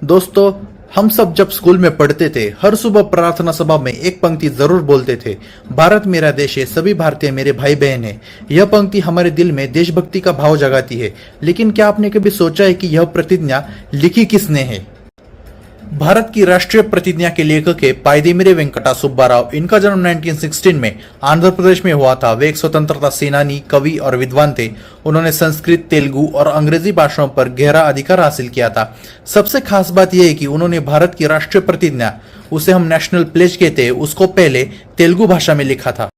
दोस्तों, हम सब जब स्कूल में पढ़ते थे, हर सुबह प्रार्थना सभा में एक पंक्ति जरूर बोलते थे, भारत मेरा देश है, सभी भारतीय मेरे भाई बहन हैं। यह पंक्ति हमारे दिल में देशभक्ति का भाव जगाती है। लेकिन क्या आपने कभी सोचा है कि यह प्रतिज्ञा लिखी किसने है? भारत की राष्ट्रीय प्रतिज्ञा के लेखक है पायदेमिरे वेंकटा सुब्बा राव। इनका जन्म 1916 में आंध्र प्रदेश में हुआ था। वे एक स्वतंत्रता सेनानी, कवि और विद्वान थे। उन्होंने संस्कृत, तेलुगु और अंग्रेजी भाषाओं पर गहरा अधिकार हासिल किया था। सबसे खास बात यह है कि उन्होंने भारत की राष्ट्रीय प्रतिज्ञा, उसे हम नेशनल प्लेज कहते हैं, उसको पहले तेलुगु भाषा में लिखा था।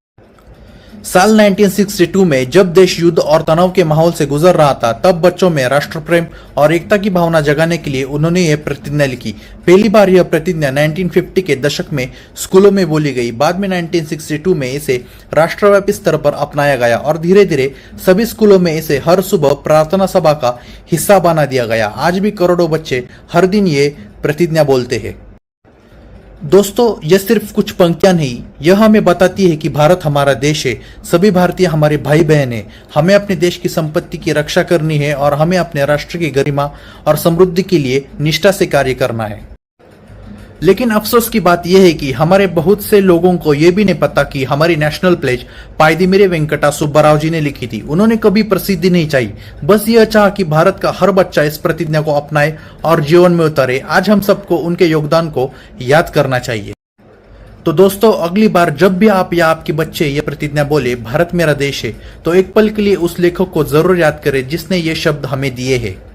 साल 1962 में जब देश युद्ध और तनाव के माहौल से गुजर रहा था, तब बच्चों में राष्ट्र प्रेम और एकता की भावना जगाने के लिए उन्होंने यह प्रतिज्ञा लिखी। पहली बार यह प्रतिज्ञा 1950 के दशक में स्कूलों में बोली गई। बाद में 1962 में इसे राष्ट्रव्यापी स्तर पर अपनाया गया और धीरे धीरे सभी स्कूलों में इसे हर सुबह प्रार्थना सभा का हिस्सा बना दिया गया। आज भी करोड़ों बच्चे हर दिन ये प्रतिज्ञा बोलते हैं। दोस्तों, यह सिर्फ कुछ पंक्तियां नहीं, यह हमें बताती है कि भारत हमारा देश है, सभी भारतीय हमारे भाई बहन हैं। हमें अपने देश की संपत्ति की रक्षा करनी है और हमें अपने राष्ट्र की गरिमा और समृद्धि के लिए निष्ठा से कार्य करना है। लेकिन अफसोस की बात यह है कि हमारे बहुत से लोगों को यह भी नहीं पता कि हमारी नेशनल प्लेज पायदेमिरे वेंकटा सुब्बा राव जी ने लिखी थी। उन्होंने कभी प्रसिद्धि नहीं चाहिए, बस यह चाहा कि भारत का हर बच्चा इस प्रतिज्ञा को अपनाए और जीवन में उतारे। आज हम सबको उनके योगदान को याद करना चाहिए। तो दोस्तों, अगली बार जब भी आप या आपके बच्चे ये प्रतिज्ञा बोले, भारत मेरा देश है, तो एक पल के लिए उस लेखक को जरूर याद करें जिसने ये शब्द हमें दिए हैं।